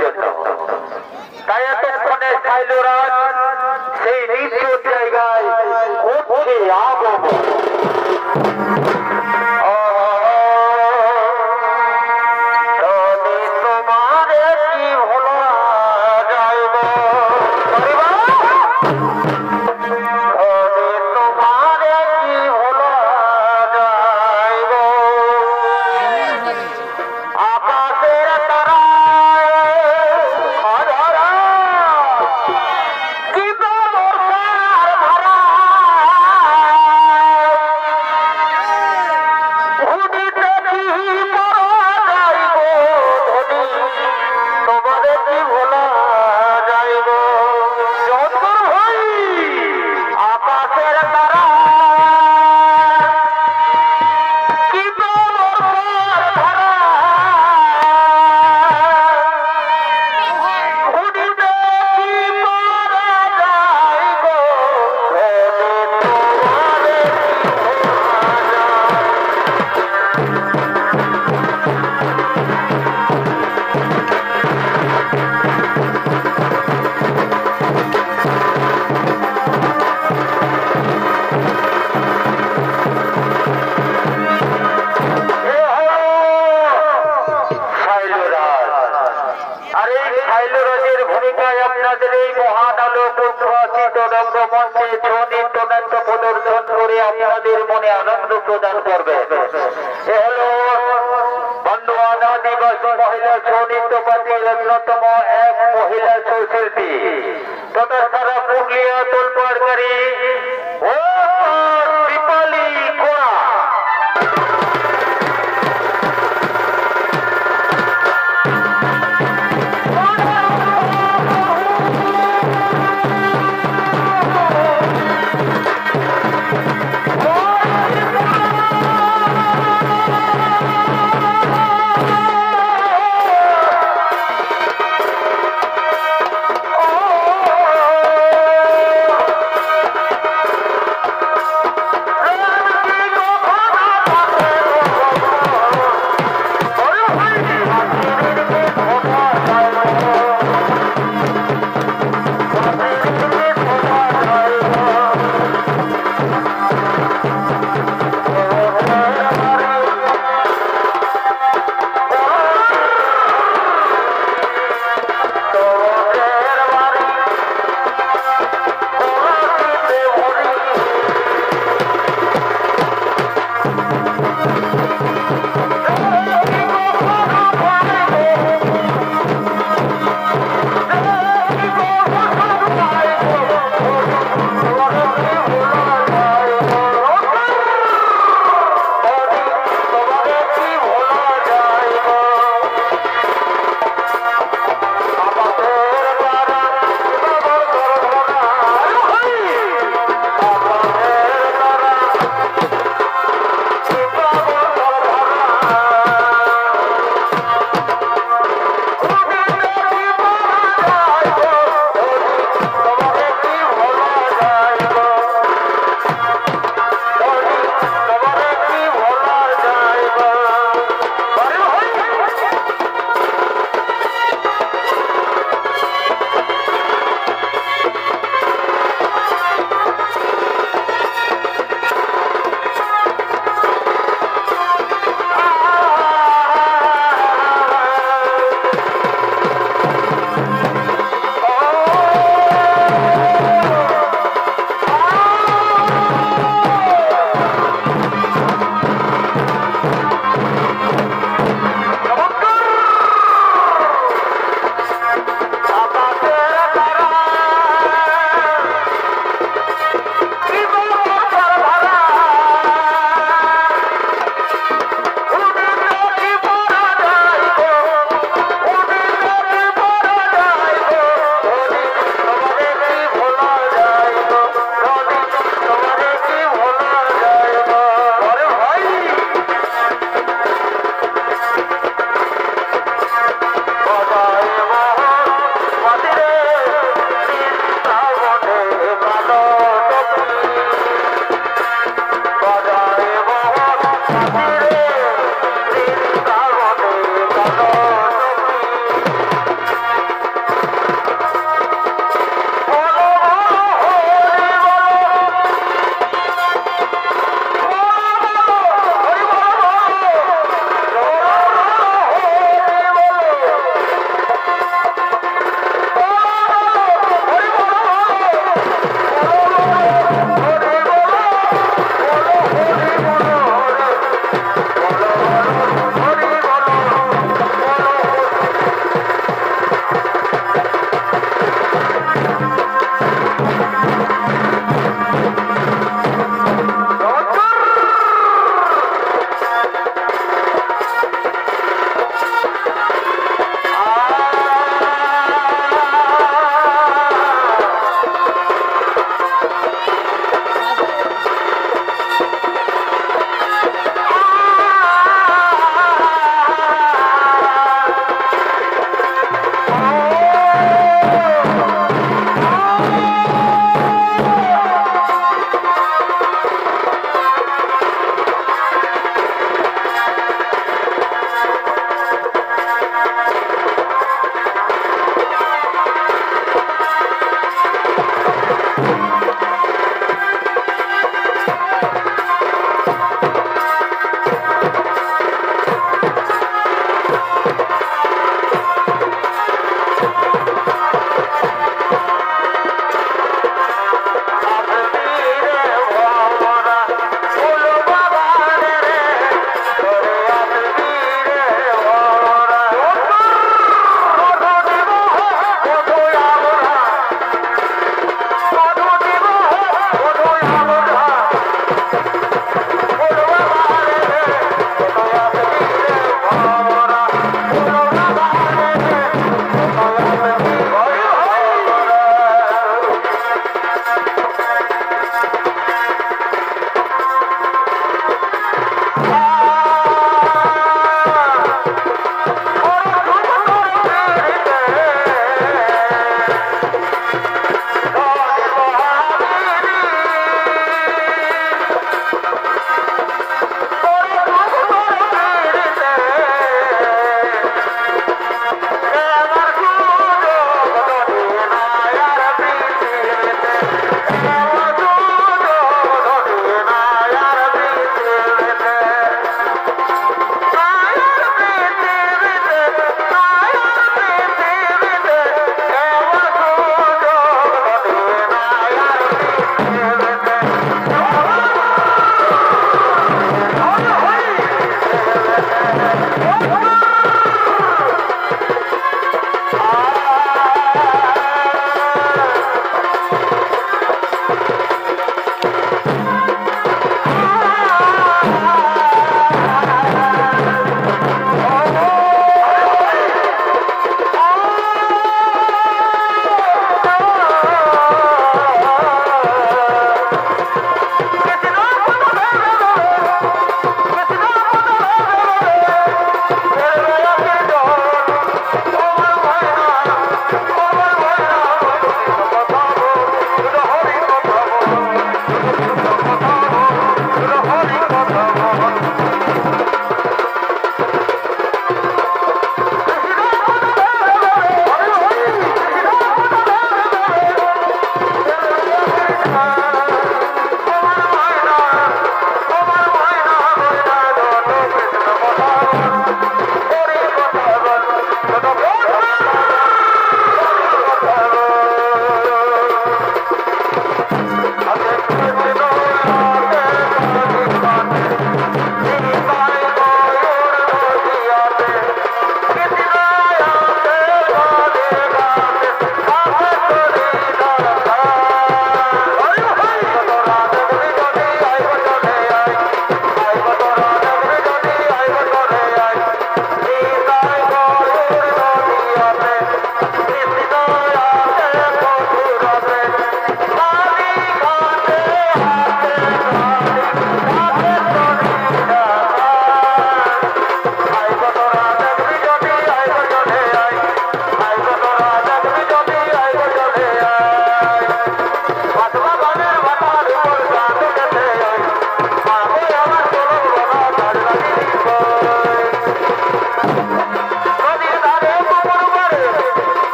জন্য। তাই এতক্ষণে সাইলুরাজ সেই নিজ জায়গায় উঠছে আগমন। আপনাদের মনে আনন্দ প্রদান করবে। এ হলো বন্ধুয়ানা দিবস মহিলা ছৌ নৃত্যপাতির অন্যতম এক মহিলা ছৌ শিল্পী তথা সারা পুরুলিয়া তোলপাড়কারী ও দীপালি কোড়া।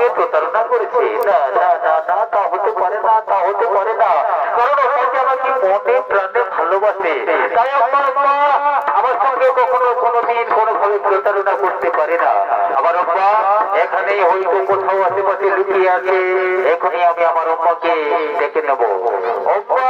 সঙ্গে প্রতারণা করেছে? না না না না, তা হতে পারে না, তা হতে পারে না, কারণ অম্মাকে আমাকে মনে প্রাণে ভালোবাসে। তাই আম্মা আমার সঙ্গে কখনো কোনোদিন কোনোভাবে প্রতারণা করতে পারে না। আমার আম্মা এখানেই হয়তো কোথাও আশেপাশে লুকিয়ে আছে, এখনই আমি আমার আম্মাকে ডেকে নেব। আম্মা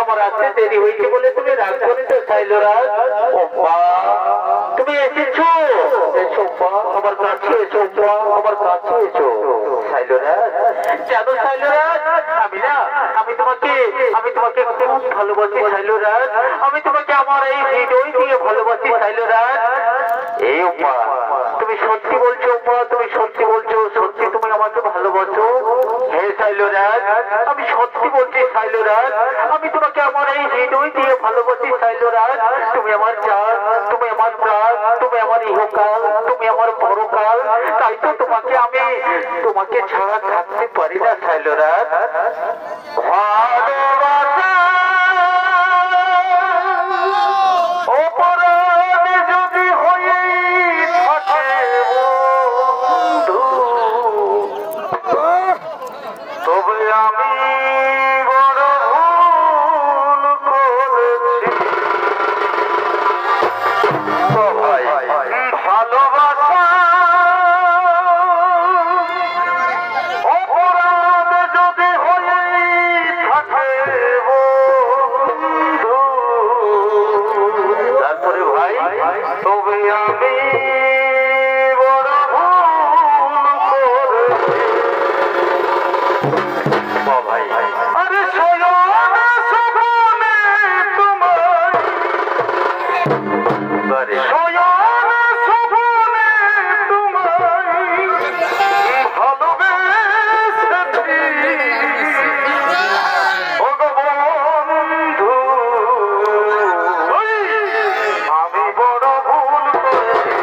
আমার আসতে দেরি হয়েছে বলে তুমি রাগ করে তো সাইলোরাজ? তুমি এসেছো, এসো আমার কাছে, এসো আমার কাছে এসো সাইলোরাজ। জানো সাইলোরাজ, আমি তোমাকে খুব ভালোবাসি সাইলোরাজ। আমি তোমাকে আমার এই হৃদয় দিয়ে ভালোবাসি সাইলোরাজ। এই উম্মা, তুমি সত্যি বলছো উম্মা? তুমি সত্যি বলছো? সত্যি তুমি আমাকে ভালোবাসো? হে সাইলোরাজ, আমি সত্যি বলছি সাইলোরাজ, আমি তোমাকে আমার এই হৃদয় দিয়ে ভালোবাসি সাইলোরাজ। তুমি আমার জান, তুমি আমার প্রাণ, তুমি আমার ইহকাল, তুমি আমার পরকাল। তাই তো তোমাকে ছাড়া থাকতে পারি না সাইলোরাজ। ভালোবাসা অপরাধ যদি হয়ে থাকে বন্ধু, তবে আমি বড় ভুল করেছি। তো ভাই, ভালোবাসা অপরাধ যদি হয়ে থাকে বন্ধু, তারপরে ভাই, তবে আমি বড় ভুল করেছি। ভাই, আরে সয়নে সপনে তোমায়, সয়নে সপনে তোমায় ভালোবেসেছি ও গো বন্ধু, আমি বড় ভুল করেছি।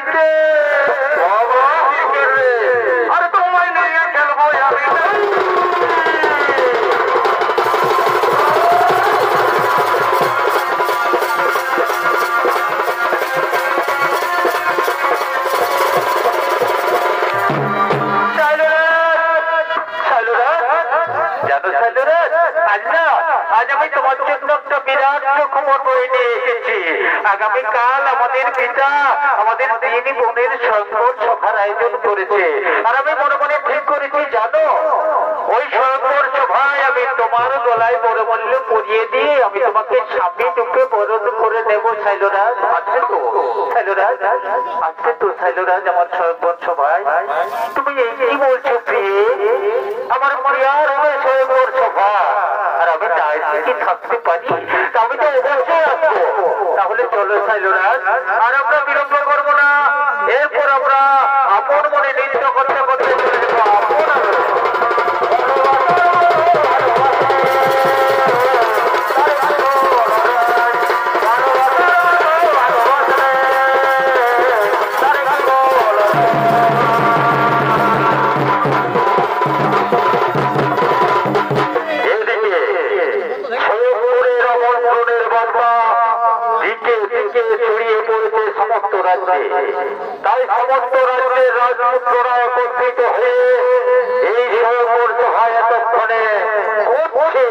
দিচ্ছে আর তোমায় নিয়ে খেলবো আমি আজ আমি তোমার জন্য একটা বিরাট খবর বয়ে নিয়ে এসেছি। আগামীকাল আমাদের পিতা আমাদের তিন বোনের সংকট সভার আয়োজন করেছে আর আমি মনে মনে ঠিক করেছি জানো ওই সংকট সভায় আমি তোমার গলায় বড় মূল্য পরিয়ে দিয়ে আমি তোমাকে স্বামী রূপে বরণ করে নেব সাইলরাজ। আছে তো সাইলরাজ, আছে তো সাইলরাজ আমার সংকট সভায়। তুমি এই কি বলছো প্রিয়ে? আমার প্রিয়ার হবে সংকট সভা আর আমি দায়িত্বে কি থাকতে পারি? আমি তো অবশ্যই আসবো। তাহলে চলো সাইলরাজ, আর আমরা বিলম্ব করবো না। এরপর আমরা আপন মনে নৃত্য করতে করতে চলে যাবো আপন সমস্ত রাজ্যে, তাই সমস্ত রাজ্যের রাজপুত্ররা একত্রিত হয়ে এই সৌর সভায় এতক্ষণে করছে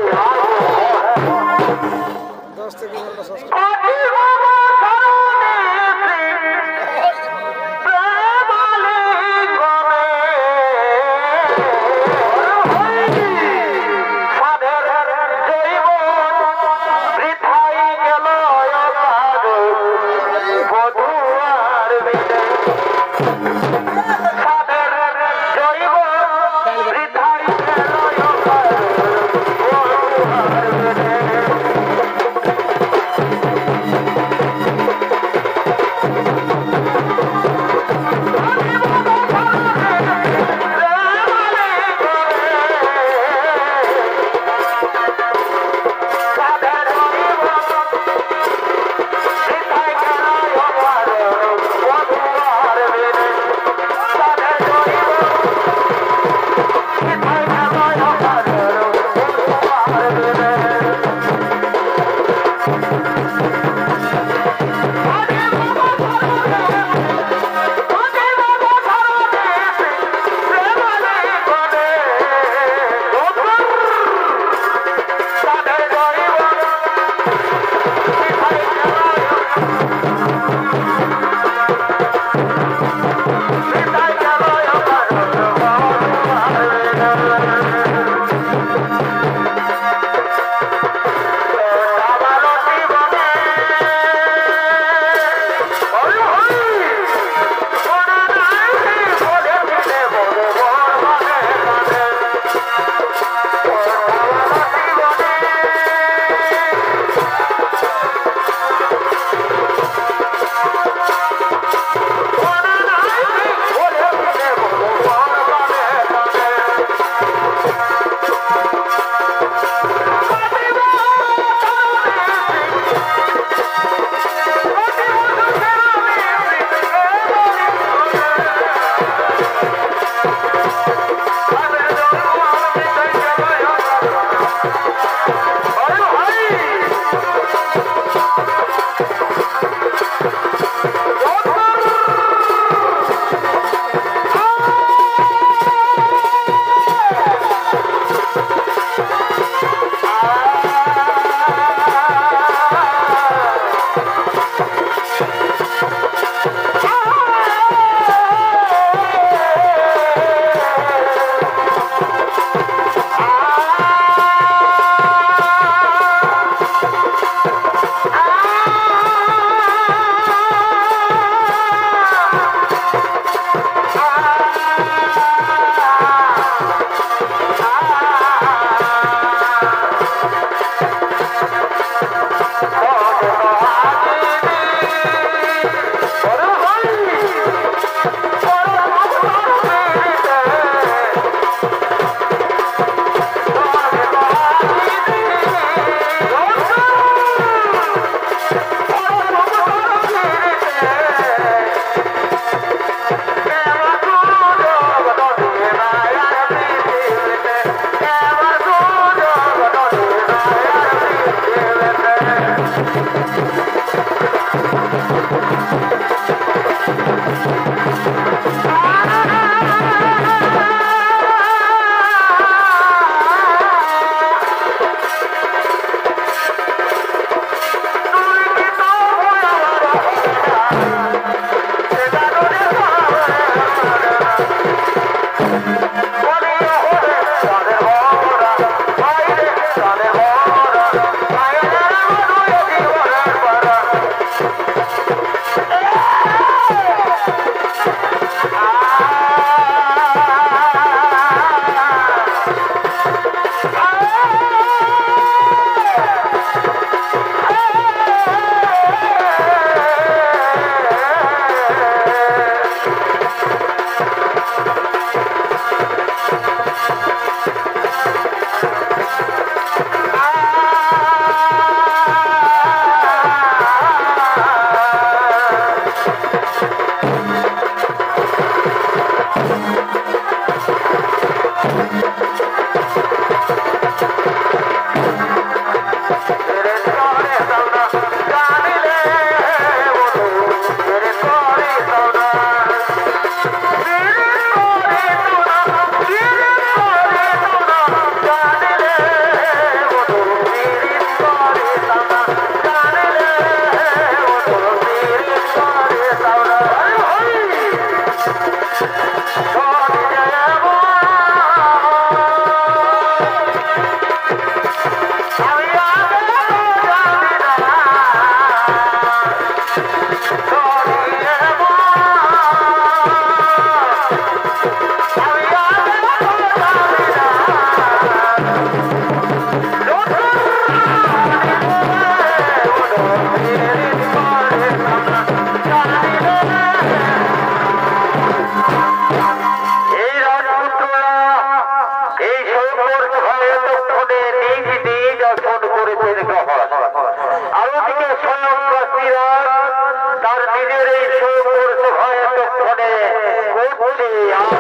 চলছে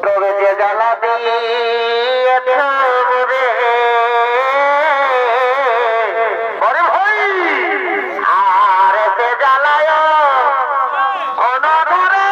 তবে যে জ্বালা দিয়েছে রে ওরে ভাই আর সে জ্বালায় অনধরে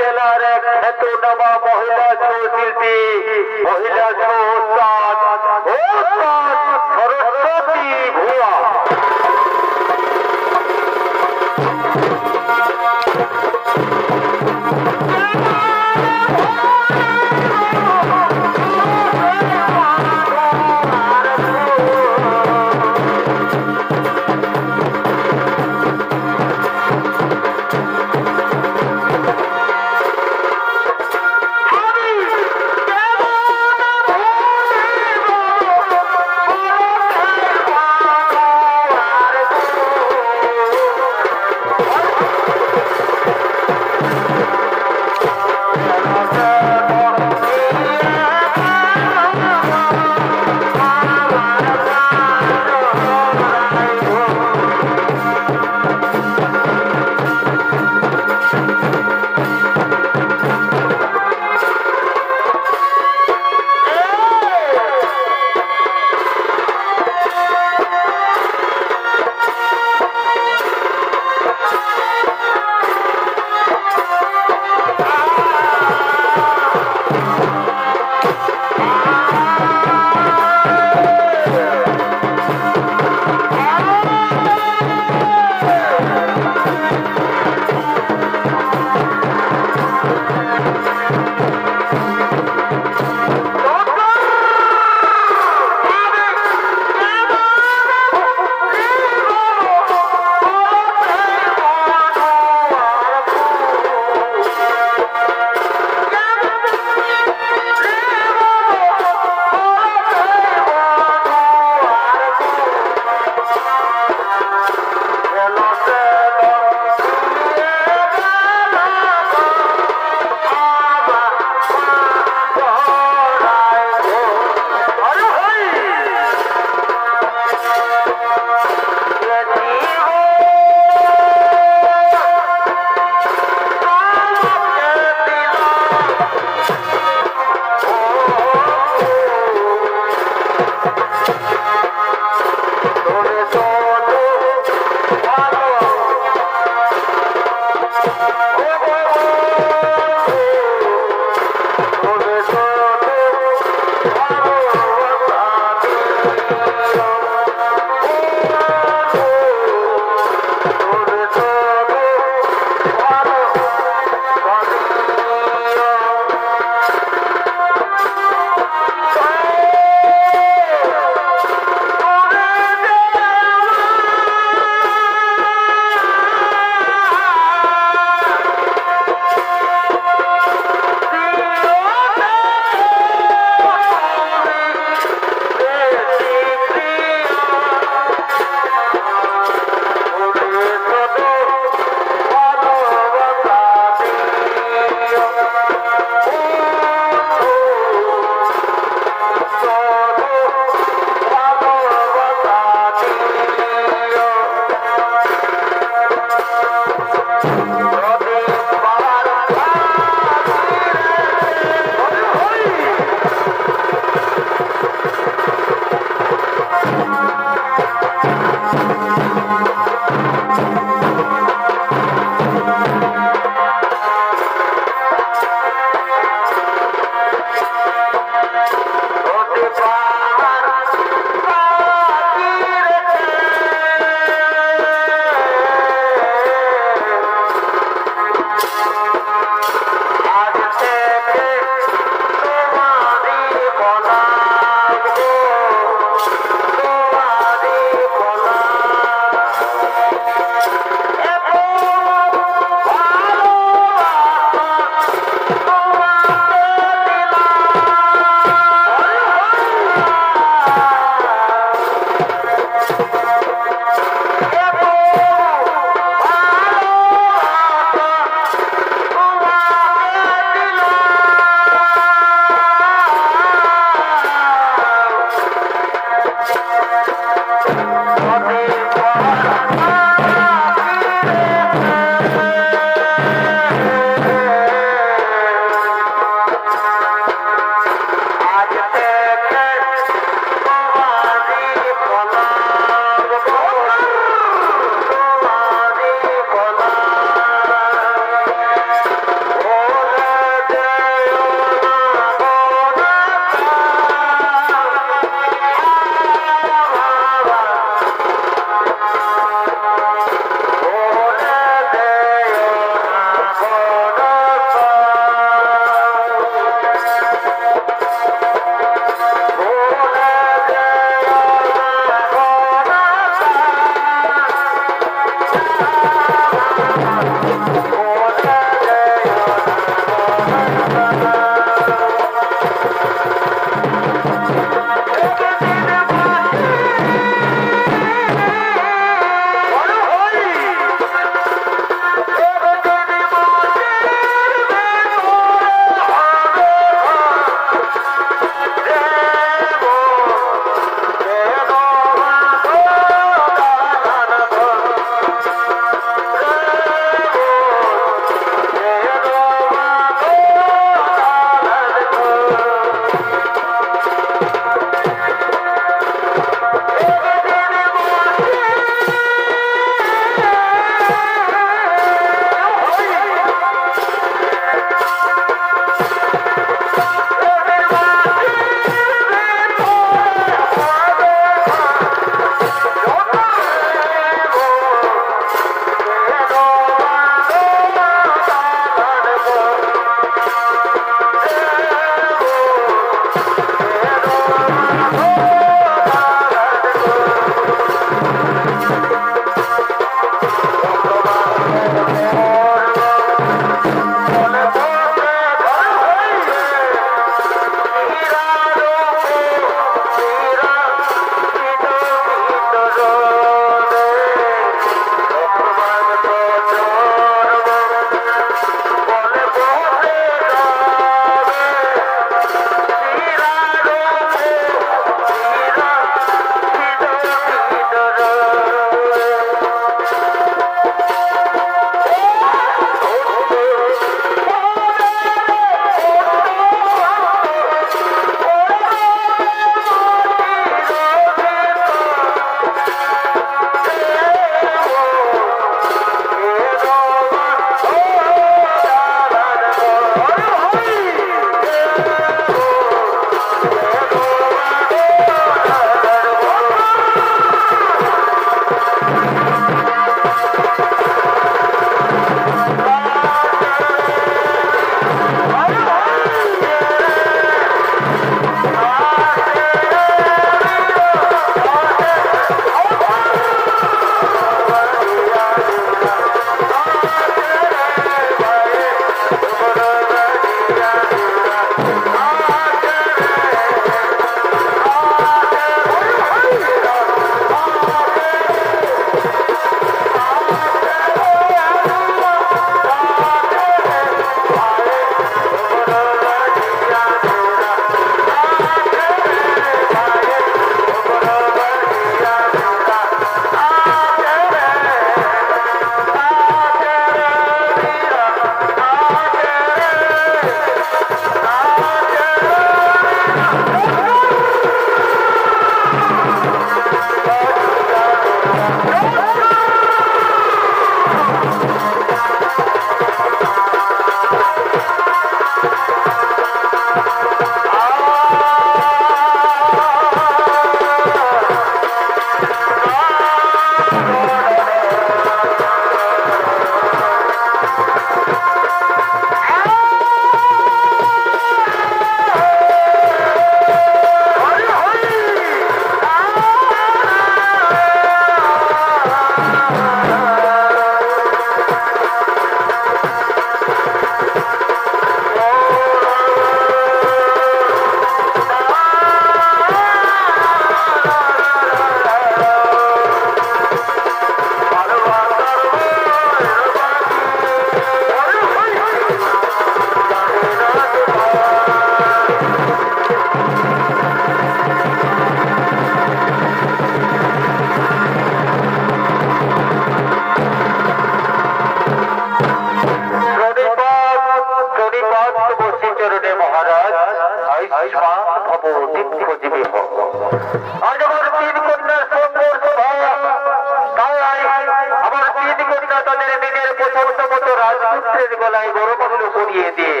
দিনের প্রচন্ড মতো রাজপুত্রের গলায় গরমূল্য করিয়ে দিয়ে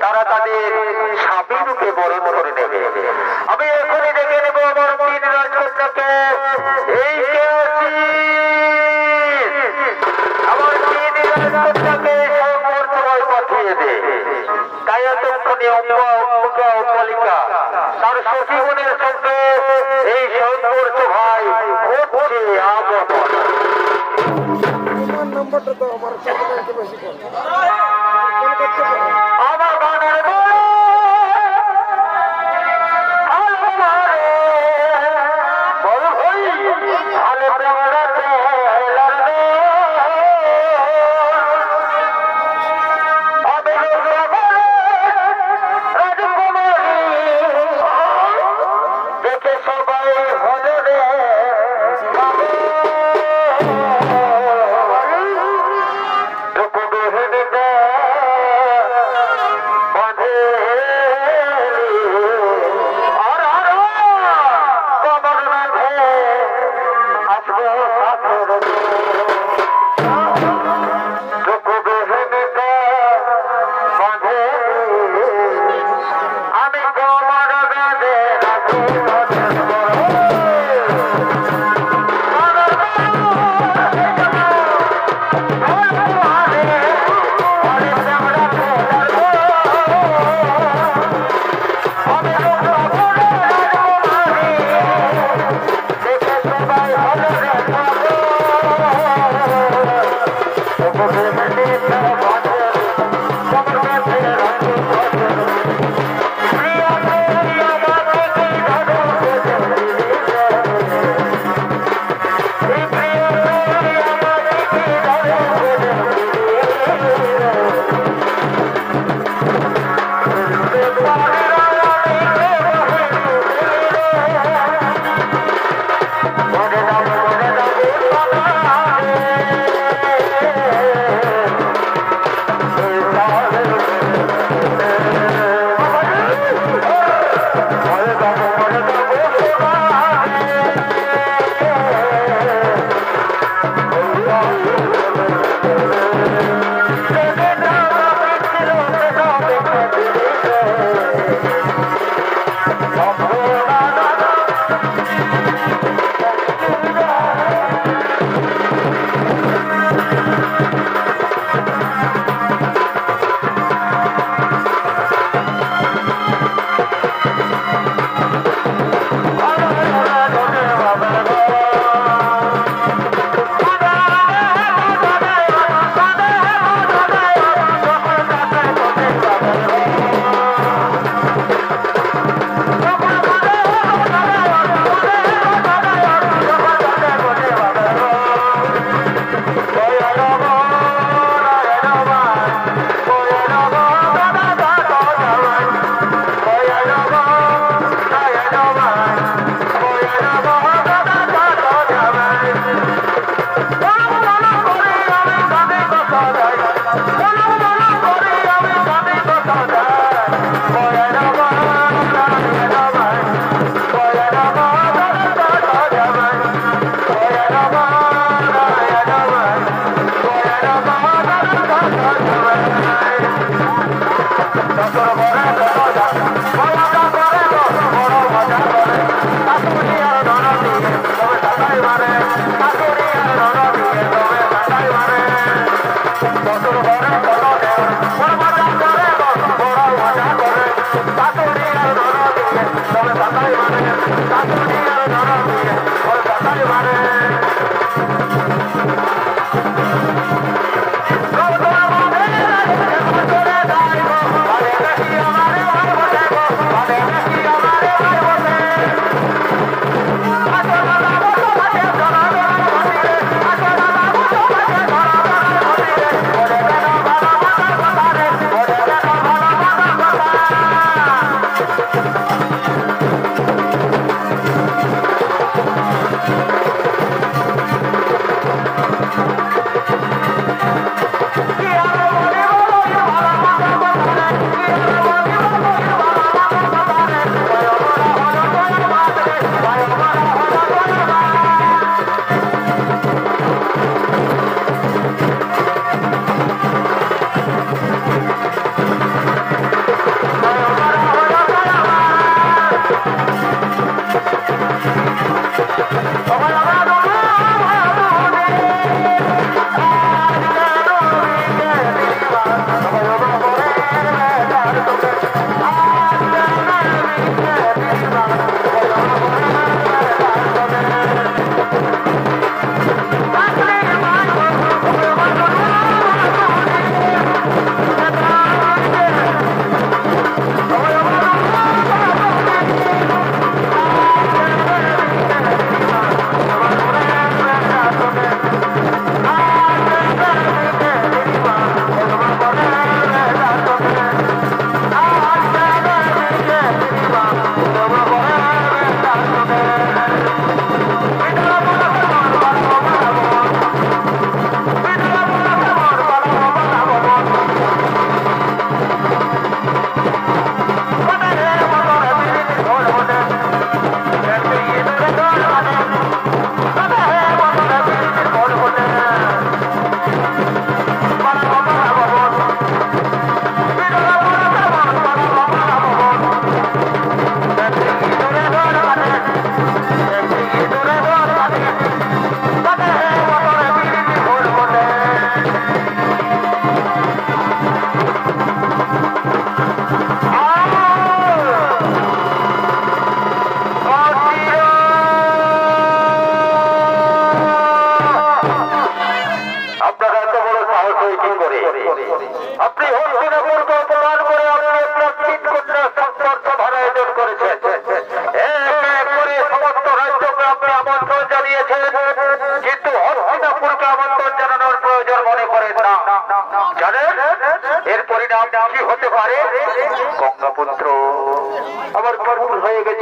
তারা তাদের স্বামী রূপে বরণ করে নেবে। আমি এখনই দেখে নেব আমার তিন রাজকন্যাকে। এই কে আমার তিন রাজকন্যাকে সংবর্ধনায় পাঠিয়ে দে। তাই এতক্ষণে অম্বালিকা তার সখীগণের সঙ্গে এই সংঘর্ষ ভাই হচ্ছে আগমন। নম্বরটা তো আমার বেশি আমার গানের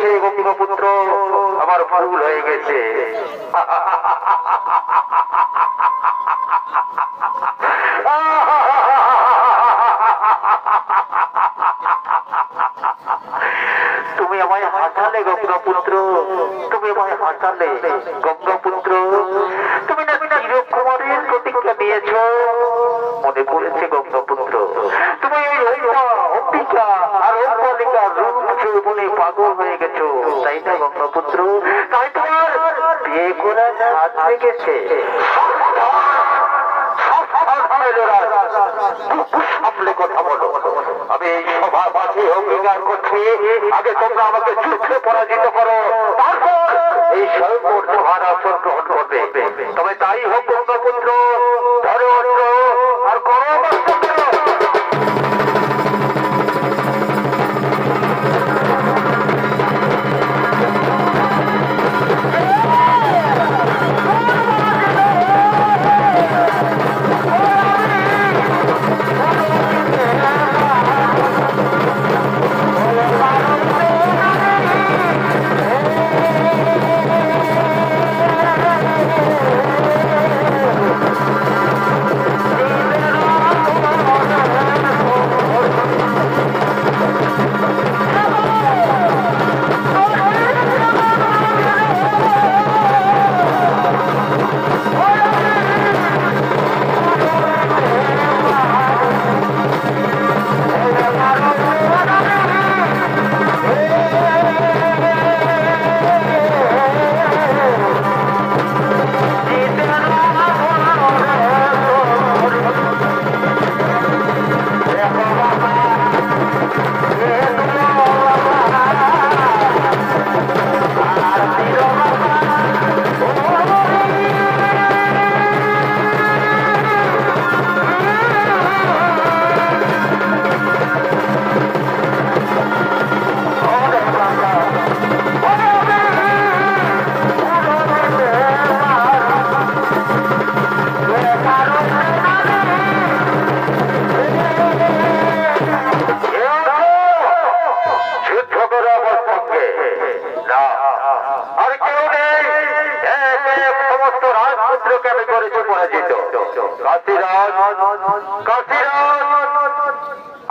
গেছে গঙ্গাপুত্র, আমার ভুল হয়ে গেছে। তুমি আমায় হাসালে গঙ্গাপুত্র, তুমি আমায় হাসালে গঙ্গাপুত্র। তুমি না চিরকুমারের প্রতিজ্ঞা দিয়েছ, মনে পড়েছে গঙ্গাপুত্র। তুমি অম্বিকা আর অম্বালিকার রূপ মনে পাগল হয়ে গেছো, তাই না গঙ্গাপুত্র? তাই তোমার বিয়ে করার হাত লেগেছে। সামলে কথা বলো। আমি এই সভা মাঝে অঙ্গীকার করছি, আগে তোমরা আমাকে যুদ্ধে পরাজিত করো, তারপর এই স্বয়ংবর সভার আসন গ্রহণ করবে। তবে তাই হোক গঙ্গাপুত্র, ধরো অস্ত্র আর করো আমার সঙ্গে।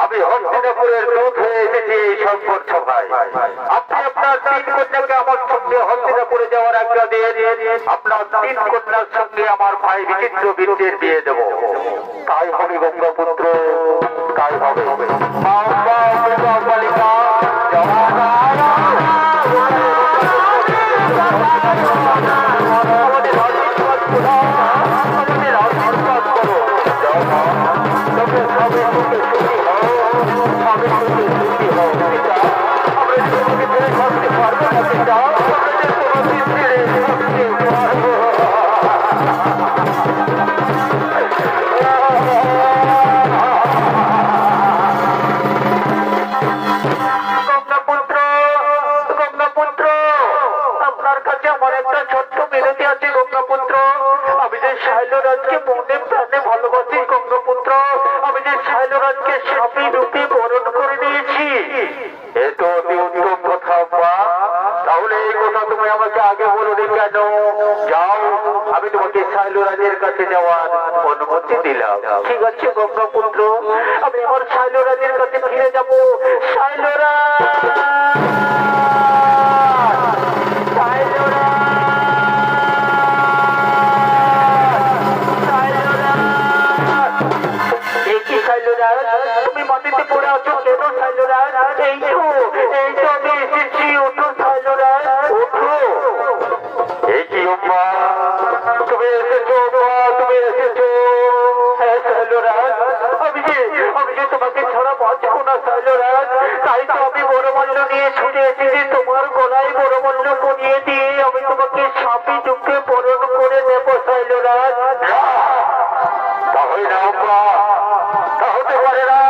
আমি হস্তিনাপুরের দূত হয়ে এসেছি এই সংকট সভায়। আপনি আপনার 3 কন্যাকে আমার সঙ্গে হস্তিনাপুরে যাওয়ার আজ্ঞা দিয়ে আপনার 3 কন্যার সঙ্গে আমার ভাই বিচিত্র বীর্যের বিয়ে দেব। তাই হবে গঙ্গাপুত্র, তাই হবে। ঠিক আছে গঙ্গাপুত্র, আমি আমার শৈলরাজের কাছে ফিরে যাবো। তুমি মাটিতে পড়ে আছো কেন শৈলরাজ? এই তো আমি এসেছি, ওঠো শৈলরাজ, ওঠো। এই কি অম্বা, তুমি এসেছো, তুমি এসেছো। আমি যে তোমাকে ছাড়া বাঁচবো না শৈলরাজ, তাই তো আমি বড়মল্ল নিয়ে ছুটে এসেছি তোমার গলায় বড়মল্ল পরিয়ে দিয়ে আমি তোমাকে সাপে দুঃখে বরণ করে নেব শৈলরাজ। তাহলে না অম্বা, তা হতে পারে না,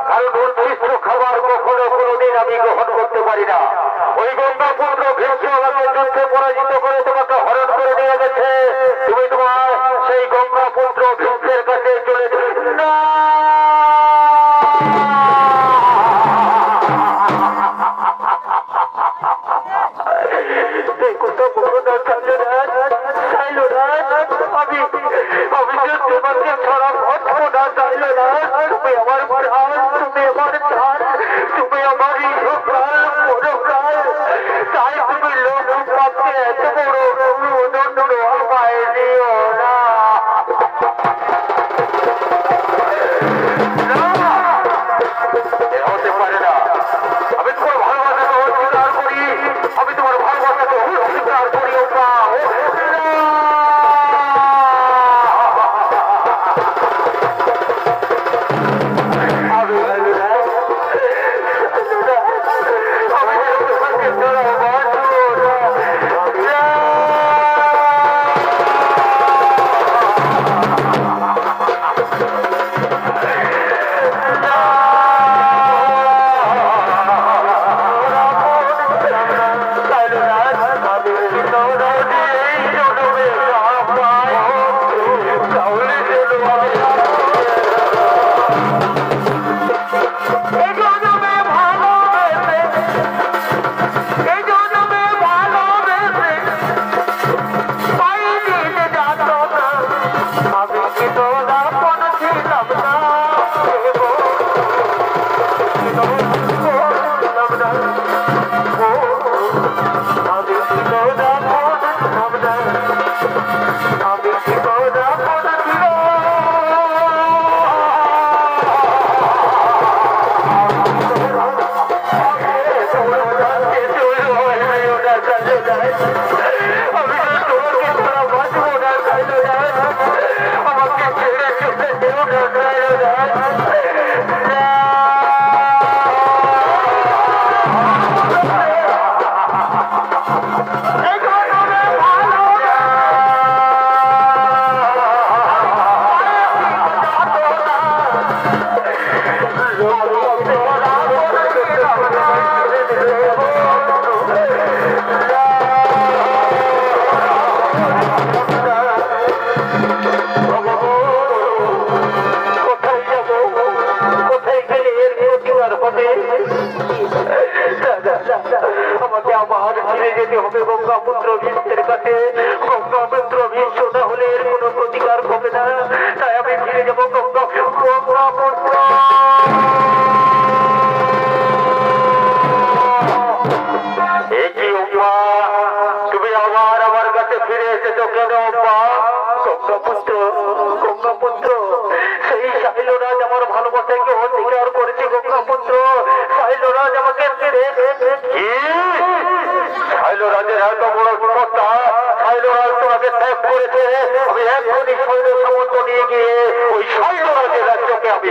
কারণ উৎকৃষ্ট খাবার কখনো কোনোদিন আমি গ্রহণ করতে পারি না। ওই গঙ্গাপুত্র ভীষ্ম আমাকে যুদ্ধে পরাজিত করে তোমাকে হরণ করে নিয়ে গেছে। তুমি তোমার সেই গঙ্গাপুত্র ভীষ্মের কাছে চলে না। আমি যে তোমাকে ছাড়া বাঁচবো না চাইলে না, তুমি আমার প্রাণ, তুমি আমার প্রাণ, তুমি আমার প্রাণ, বড় প্রাণ। তাই তুমি লোক পাচ্ছে এত বড় অনুদণ্ড আমায় দিও না। হতে পারে না। আমি তোমার ভালোবাসাকে অস্বীকার করি, আমি তোমার ভালোবাসাকে অস্বীকার করি। আমাকে আবার ফিরে যেতে হবে গঙ্গাপুত্র ভীষ্মের কাছে। গঙ্গাপুত্র ভীষ্ম না হলে এর কোনো প্রতিকার হবে না। তাই আমি ফিরে যাবো গঙ্গাপুত্র। তুমি আবার আমার কাছে ফিরে এসেছো কেন? গঙ্গাপুত্র, গঙ্গাপুত্র, সেই শাইলরাজ আমার ভালোবাসাকে অস্বীকার করেছে। গঙ্গাপুত্র, শাইলরাজ আমাকে শাইলরাজের এত বড় কথা, শাইলরাজ তোমাকে ত্যাগ করেছে। আমি এখনই সৈন্য সামন্ত নিয়ে গিয়ে ওই শাইলরাজের রাজ্যকে আমি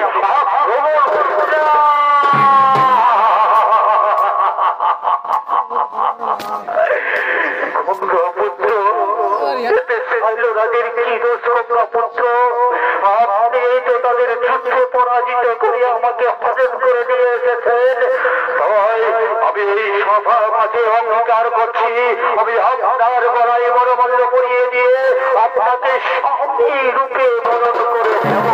গঙ্গাপুত্র, শাইলরাজের কি দোষ? গঙ্গাপুত্র, আপনি তো তাদের যুদ্ধে পরাজিত করে আমাকে হজম করে দিয়ে এসেছেন। তাই আমি এই সভার মাঝে অঙ্গীকার করছি, আমি আপনার গলায় বড়মূল্য পরিয়ে দিয়ে আপনাকে স্বামী রূপে বরণ করে দেব।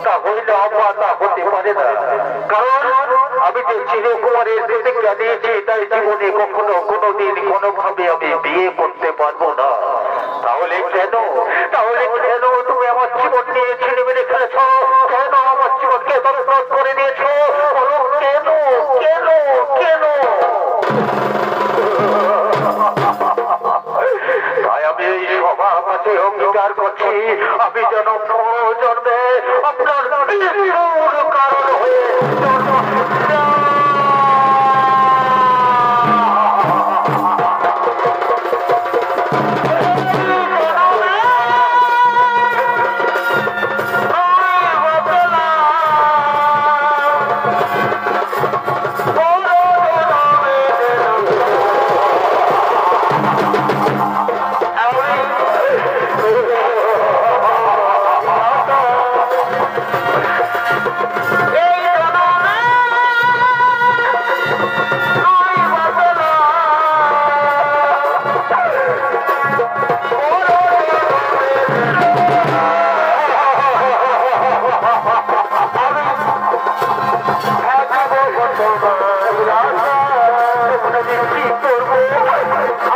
তা হইলে আব্বা, তা হতে পারে না। কারণ আমি যে চিরকুমারের প্রতিজ্ঞা দিয়েছি, তাই জীবনে কখনো কোনোদিন কোনোভাবে আমি বিয়ে করতে পারবো না। তাহলে কেন, তাহলে কেন তুমি আমার জীবন নিয়ে ছেলে মেরে খেলেছ? কেন আমার জীবনকে তরফ করে দিয়েছ? কেন, কেন, কেন? তাই আমি এই সভা কাছে অঙ্গীকার করছি, আমি যেন জন্মে আপনার কারণ হয়ে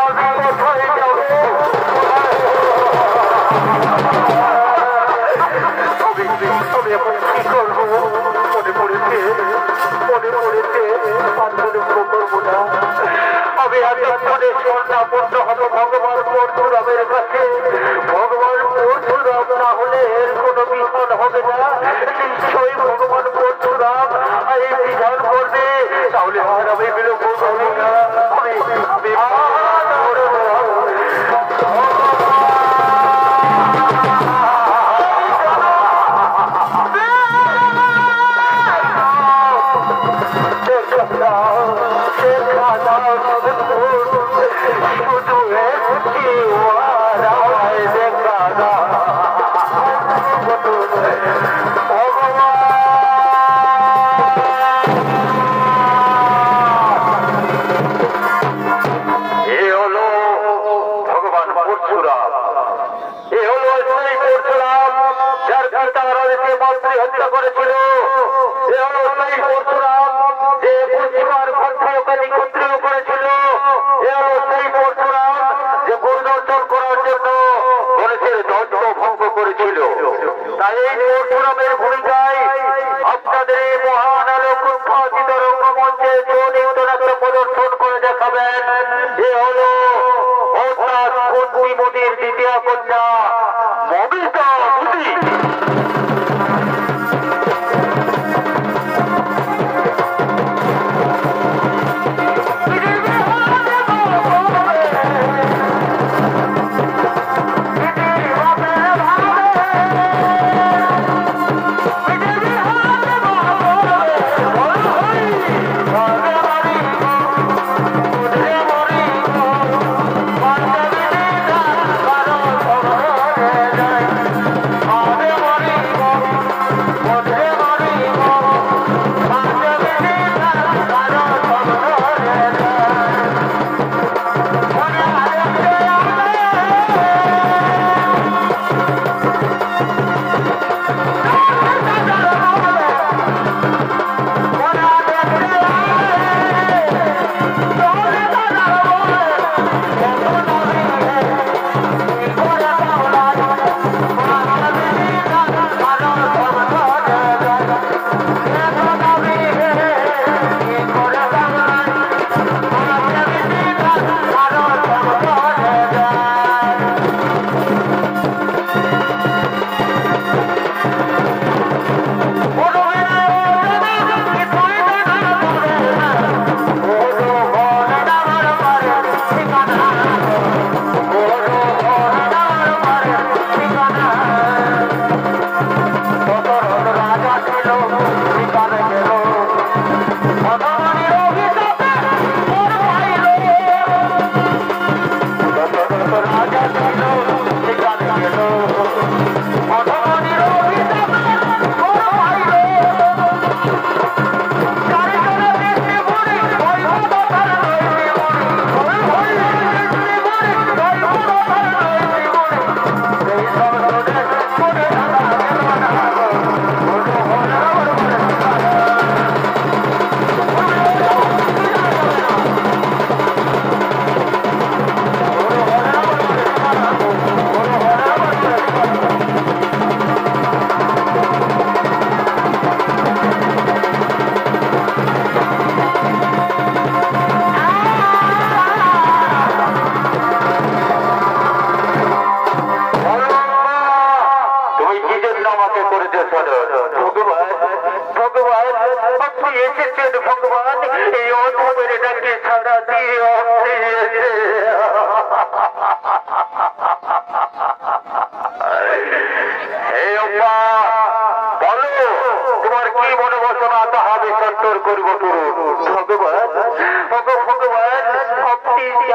আমি কন্যা পুত্র হবে ভগবান পরশুরামের কাছে। ভগবান পরশুরাম না হলে এর কোনো বিধান হবে না। নিশ্চয়ই ভগবান পরশুরাম এই বিধান করবে, তাহলে আর আমি বিলম্ব করবো না। আমি হত্যা করেছিল। এ হলো সেই পরশুরাম যে পুষ্পার ক্ষত্রিয়কে ক্ষত্রিয় করেছিল। এ হলো সেই পরশুরাম যে পরিদর্শন করার জন্য গণেশের দণ্ড ভঙ্গ করেছিল। তাই এই পরশুরামের ভূমিকায় আপনাদের এই মহান আলোক উৎপাদিত রঙ্গমঞ্চে নৃত্যনাট্য প্রদর্শন করে দেখাবেন। এ হলো অর্থাৎ কুন্তীমতির দ্বিতীয় কন্যা মমিতা মুদি।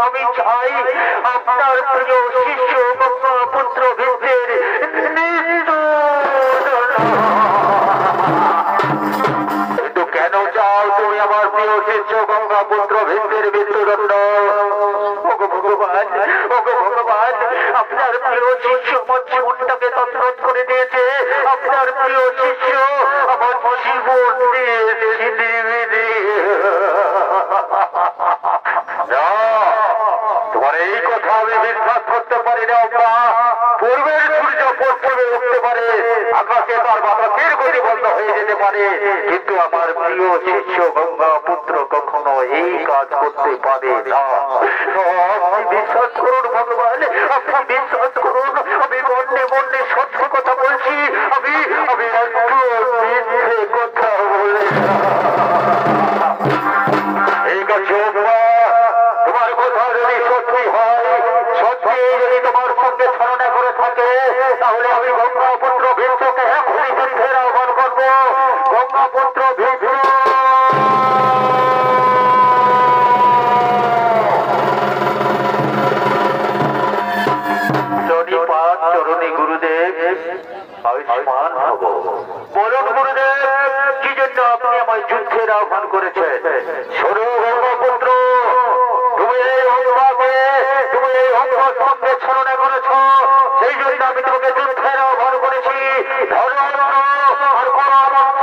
আমি চাই আপনার প্রিয় শিষ্য পুত্র ভিত্তির কিন্তু কেন চাও তুমি আমার প্রিয় শিষ্য গঙ্গা পুত্র ভিত্তির মৃত্যুদণ্ড? ভগবান আপনার প্রিয় শিষ্য আমার জীবনটাকে তছনছ করে দিয়েছে। আপনার প্রিয় শিষ্য আমার জীবন তোমার এই কথা আমি বিশ্বাস করতে পারি না। পূর্বের সূর্য পশ্চিমে উঠতে পারে, আকাশে তার বাতাসের গতি বন্ধ হয়ে যেতে পারে, কিন্তু আমার প্রিয় শিষ্য গঙ্গা পুত্র কখনো এই কাজ করতে পারে না। তোমাকে সত্যি কথা বলছি, আমি আমি একটু মিথ্যে কথা বলে এই কাছে তোমার কথা যদি সত্যি হয়, সত্যি যদি তোমার সঙ্গে ছলনা করে থাকে, তাহলে আমি গঙ্গাপুত্র ভীষ্মকে এখনই যুদ্ধের আহ্বান করবো। গঙ্গাপুত্র ভীষ্ম চরণে গুরুদেব আয়ুষ্মান হব। বলুন গুরুদেব, কি জন্য আপনি আমায় যুদ্ধের আহ্বান করেছেন? শোনো গঙ্গাপুত্র, তুমি এই অঙ্গকে, তুমি এই অঙ্গর সঙ্গে ছলনা করেছ, সেই জন্য আমি তোমাকে যুদ্ধের আহ্বান করেছি। ধর্ম আর কোনো আমার সঙ্গে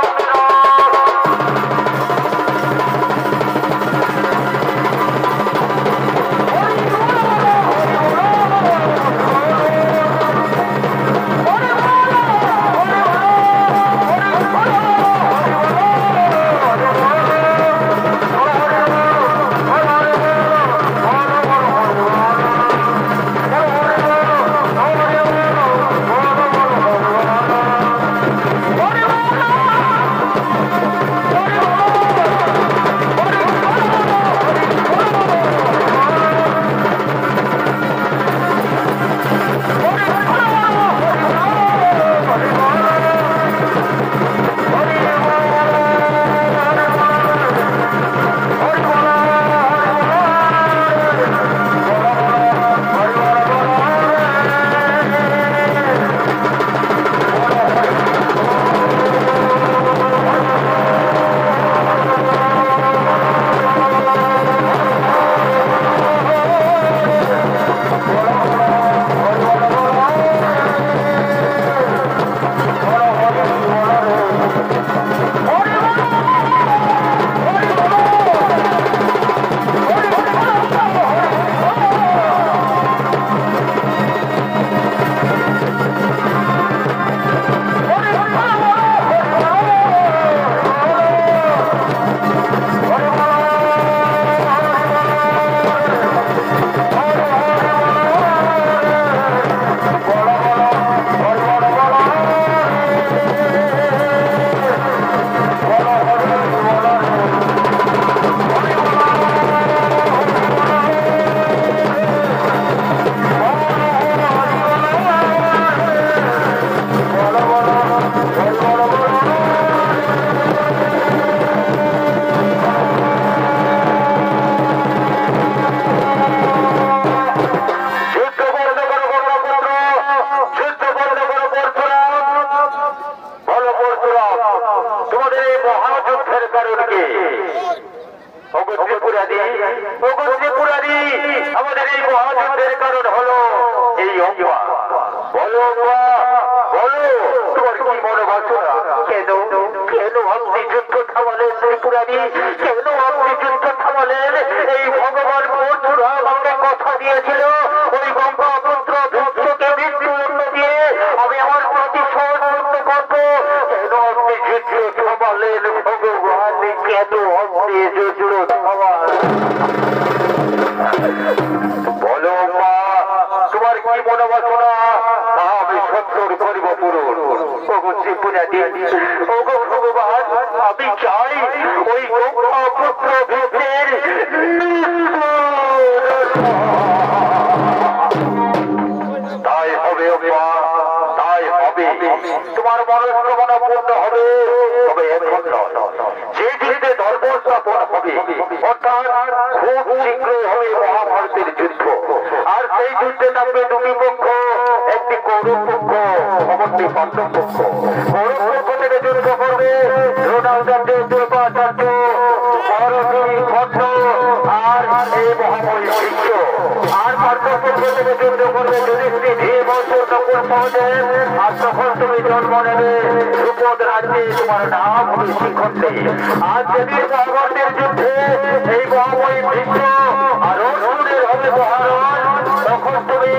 আমাদের এই মহাযুদ্ধের কারণ হলো এই অঙ্গা। বলো বলো, তোমার কি মনে বাসনা? কেন কেন আপনি যুদ্ধ থামালেন ত্রিপুরারি? কেন আপনি যুদ্ধ থামালেন? এই ভগবান বন্ধুরা আমাকে কথা দিয়েছিল ওই গঙ্গাপুত্র ভীষ্মকে মৃত্যুদণ্ড দিয়ে আমি আমার প্রতিশোধ মুক্ত করবো। কেন আপনি যুদ্ধ থামালেন ভগবান? কেন আপনি যুদ্ধ থামালেন? বলো মা, তোমার কি মনে বাসনা? আমি সত্তর করিব পূরণ। ওগো ত্রিপুরারি, ওগো ভগবান, আমি চাই ওই গঙ্গাপুত্র ভীষ্মের তাই হবে মা, তাই হবে। তোমার মনস্কামনা পূর্ণ হবে, তবে এখন নয়। যে যুদ্ধে ধর্ম স্থাপন হবে, অর্থাৎ খুব শীঘ্রই হবে মহাভারতের যুদ্ধ। আর সেই যুদ্ধে নামবে দুটি পক্ষ, একটি কৌরব পক্ষ, অপরটি পাণ্ডব পক্ষ। কৌরব পক্ষ থেকে যুদ্ধ করবে দ্রোণাচার্য, দ্রোণাচার্য, মহারথী, কর্ণ আর এই মহাময়ী ভীষ্ম। আর পাণ্ডব পক্ষ থেকে যুদ্ধ করবে যুধিষ্ঠির, ভীম, অর্জুন, নকুল, সহদেব। আর তখন তুমি জন্ম নেবে ধ্রুপদ রাজ্যে, তোমার নাম হবে শিখণ্ডী। আর যেদিন মহাভারতের যুদ্ধে এই মহাময়ী ভীষ্ম আর অর্জুনের হবে মহারণ, তখন তুমি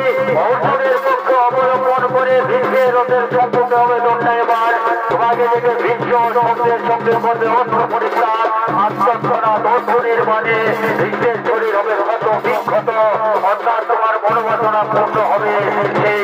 অর্জুনের পক্ষ অবলম্বন করে ভীষ্মের রথের সম্পর্কে হবে দণ্ডায়মান। তোমাকে দেখে ভীষ্ম শব্দের সঙ্গে করবে অর্থ পরিত্যাগ, আত্মক্ষণাৎ অর্জুনের মানে ভীষ্মের শরীর হবে ক্ষত বিক্ষত, অর্থাৎ তোমার মনোবাসনা পূর্ণ হবে সেই